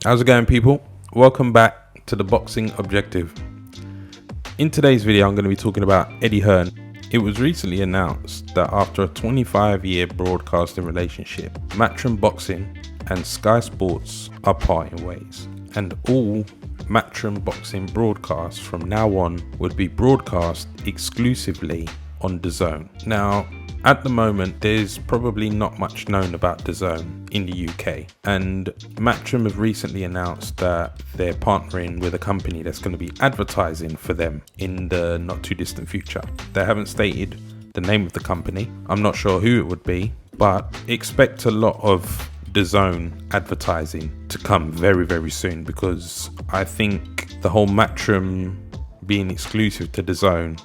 How's it going, people? Welcome back to the Boxing Objective. In today's video, I'm going to be talking about Eddie Hearn. It was recently announced that after a 25-year broadcasting relationship, Matchroom Boxing and Sky Sports are parting ways, and all Matchroom Boxing broadcasts from now on would be broadcast exclusively on DAZN. Now, at the moment, there's probably not much known about DAZN in the UK, and Matchroom have recently announced that they're partnering with a company that's going to be advertising for them in the not too distant future. They haven't stated the name of the company. I'm not sure who it would be, but expect a lot of DAZN advertising to come very, very soon, because I think the whole Matchroom being exclusive to DAZN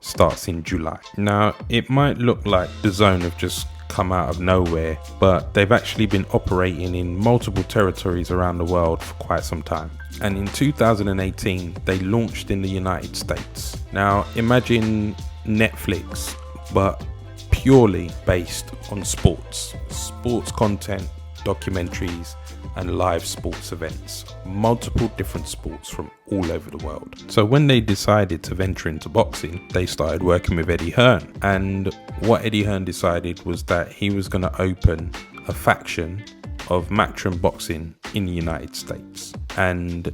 starts in July. Now, it might look like DAZN have just come out of nowhere, but they've actually been operating in multiple territories around the world for quite some time. And in 2018, they launched in the United States. Now, imagine Netflix, but purely based on sports content, documentaries, and live sports events, multiple different sports from all over the world. So when they decided to venture into boxing, they started working with Eddie Hearn. And what Eddie Hearn decided was that he was going to open a faction of Matchroom Boxing in the United States. And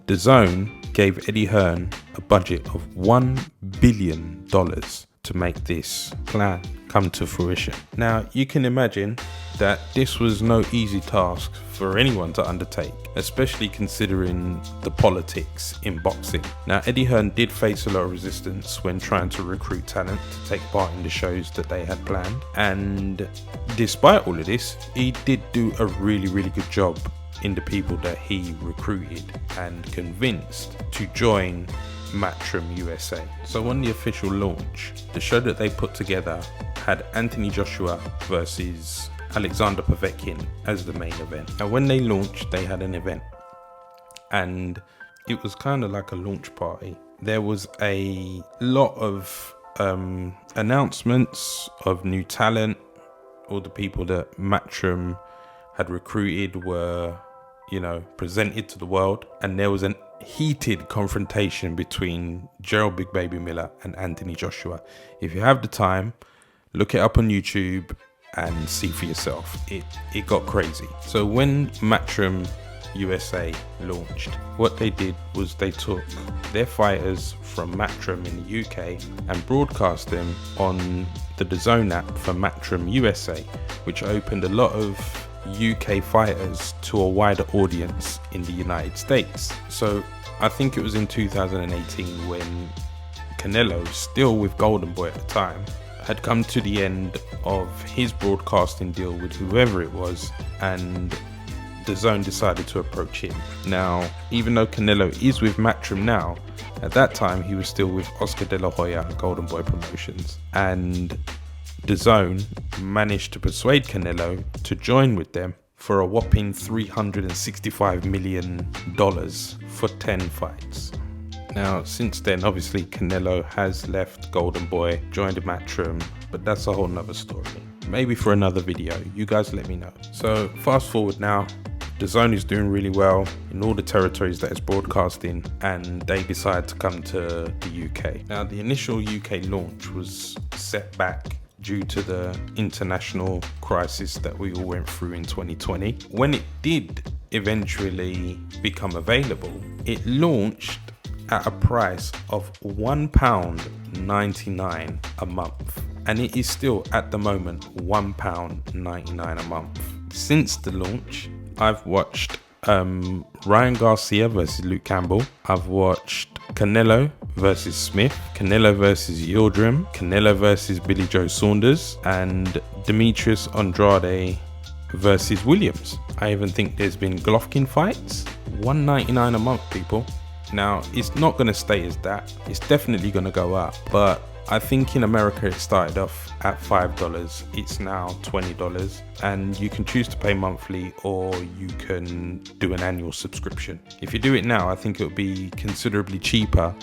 DAZN gave Eddie Hearn a budget of $1 billion to make this plan come to fruition. Now, you can imagine that this was no easy task for anyone to undertake, especially considering the politics in boxing. Now, Eddie Hearn did face a lot of resistance when trying to recruit talent to take part in the shows that they had planned, and despite all of this, he did do a really, really good job in the people that he recruited and convinced to join Matchroom USA. So on the official launch, the show that they put together had Anthony Joshua versus Alexander Povetkin as the main event. Now, when they launched, they had an event, and it was kind of like a launch party. There was a lot of announcements of new talent. All the people that Matchroom had recruited were, presented to the world, and there was an heated confrontation between Gerald Big Baby Miller and Anthony Joshua. If you have the time, look it up on YouTube and see for yourself. It got crazy. So when Matchroom USA launched, what they did was they took their fighters from Matchroom in the UK and broadcast them on the DAZN app for Matchroom USA, which opened a lot of UK fighters to a wider audience in the United States. So I think it was in 2018 when Canelo, still with Golden Boy at the time, had come to the end of his broadcasting deal with whoever it was, and DAZN decided to approach him. Now, even though Canelo is with Matchroom now, at that time he was still with Oscar De La Hoya and Golden Boy Promotions, and DAZN managed to persuade Canelo to join with them for a whopping $365 million for 10 fights. Now, since then, obviously, Canelo has left Golden Boy, joined Matchroom, but that's a whole nother story. Maybe for another video, you guys let me know. So fast forward now, DAZN is doing really well in all the territories that it's broadcasting, and they decide to come to the UK. Now, the initial UK launch was set back due to the international crisis that we all went through in 2020. When it did eventually become available, it launched at a price of £1.99 a month, and it is still at the moment £1.99 a month. Since the launch, I've watched Ryan Garcia versus Luke Campbell. I've watched Canelo versus Smith, Canelo versus Yildirim, Canelo versus Billy Joe Saunders, and Demetrius Andrade versus Williams. I even think there's been Golovkin fights. $1.99 a month, people. Now, it's not going to stay as that. It's definitely going to go up, but I think in America it started off at $5. It's now $20, and you can choose to pay monthly or you can do an annual subscription. If you do it now, I think it would be considerably cheaper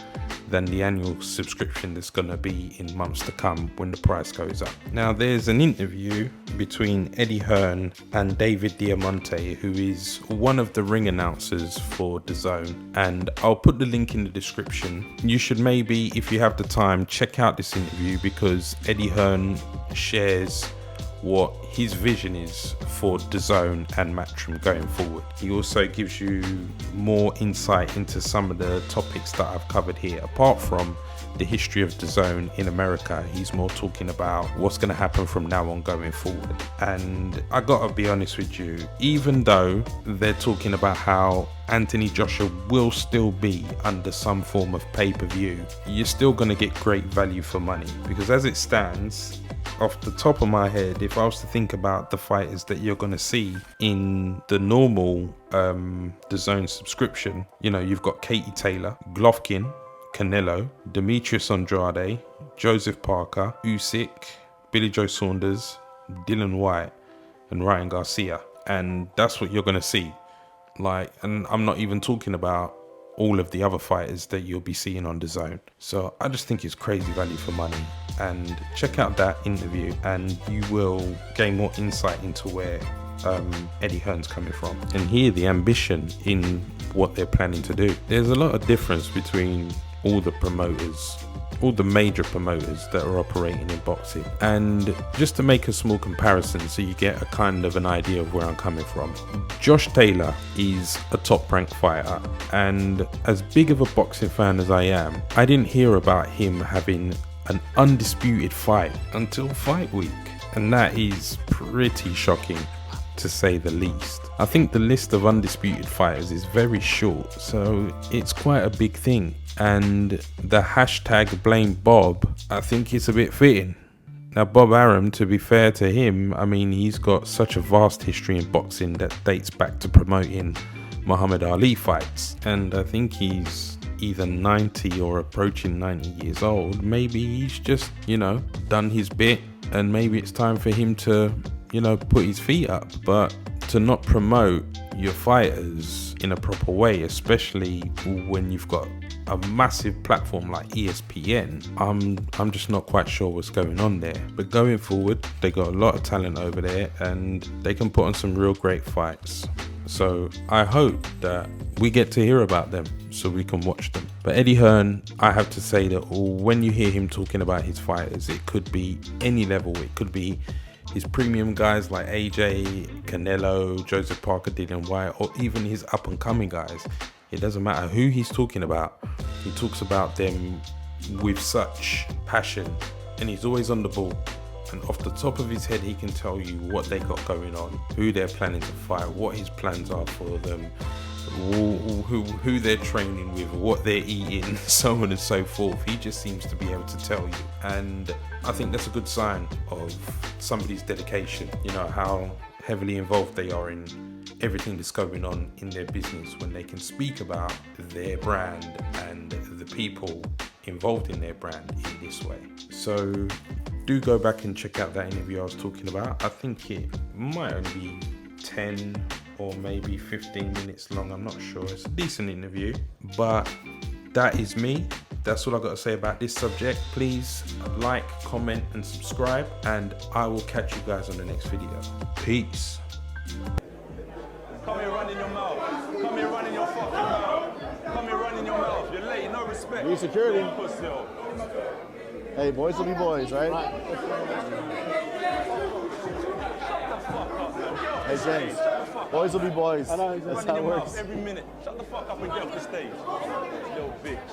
than the annual subscription that's going to be in months to come when the price goes up. Now, there's an interview between Eddie Hearn and David Diamante, who is one of the ring announcers for DAZN, and I'll put the link in the description. You should maybe, if you have the time, check out this interview, because Eddie Hearn shares what his vision is for DAZN and Matchroom going forward. He also gives you more insight into some of the topics that I've covered here. Apart from the history of DAZN in America, he's more talking about what's going to happen from now on going forward. And I gotta be honest with you, even though they're talking about how Anthony Joshua will still be under some form of pay-per-view, you're still going to get great value for money, because as it stands, off the top of my head, if I was to think about the fighters that you're going to see in the normal DAZN subscription, you know, you've got Katie Taylor, Golovkin, Canelo, Demetrius Andrade, Joseph Parker, Usyk, Billy Joe Saunders, Dylan White, and Ryan Garcia. And that's what you're going to see. Like, and I'm not even talking about all of the other fighters that you'll be seeing on DAZN. So I just think it's crazy value for money. And check out that interview and you will gain more insight into where Eddie Hearn's coming from and hear the ambition in what they're planning to do. There's a lot of difference between all the promoters, all the major promoters that are operating in boxing. And just to make a small comparison so you get a kind of an idea of where I'm coming from, Josh Taylor is a top-ranked fighter, and as big of a boxing fan as I am, I didn't hear about him having an undisputed fight until fight week, and that is pretty shocking to say the least. I think the list of undisputed fighters is very short, so it's quite a big thing. And the hashtag blame Bob, I think it's a bit fitting. Now, Bob Arum, to be fair to him, I mean, he's got such a vast history in boxing that dates back to promoting Muhammad Ali fights, and I think he's either 90 or approaching 90 years old. Maybe he's just, you know, done his bit, and maybe it's time for him to, you know, put his feet up. But to not promote your fighters in a proper way, especially when you've got a massive platform like ESPN, I'm just not quite sure what's going on there. But going forward, they got a lot of talent over there and they can put on some real great fights. So I hope that we get to hear about them so we can watch them. But Eddie Hearn, I have to say that when you hear him talking about his fighters, it could be any level. It could be his premium guys like AJ, Canelo, Joseph Parker, Dylan White, or even his up-and-coming guys. It doesn't matter who he's talking about. He talks about them with such passion, and he's always on the ball. And off the top of his head, he can tell you what they got going on, who they're planning to fight, what his plans are for them, who they're training with, what they're eating, so on and so forth. He just seems to be able to tell you. And I think that's a good sign of somebody's dedication, you know, how heavily involved they are in everything that's going on in their business when they can speak about their brand and the people involved in their brand in this way. So do go back and check out that interview I was talking about. I think it might only be 10 or maybe 15 minutes long, I'm not sure. It's a decent interview, but that is me. That's all I've got to say about this subject. Please like, comment and subscribe, and I will catch you guys on the next video. Peace. Come here running your mouth. Come here running your fucking mouth. Come here running your mouth. You're late, no respect. Need security. Pussy. Hey, boys will be boys, right? Hey, James. Boys will be boys. That's how it works. Every minute. Shut the fuck up and get off the stage. Little bitch.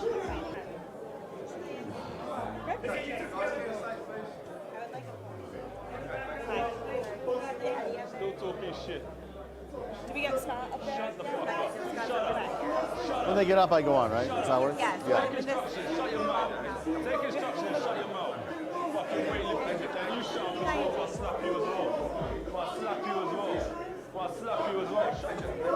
Still talking shit. Do we get smart up there? Shut the fuck up. Shut up. When they get up, I go on, right? That's how it works? Yeah. Yeah. Take his shut your mouth. Take his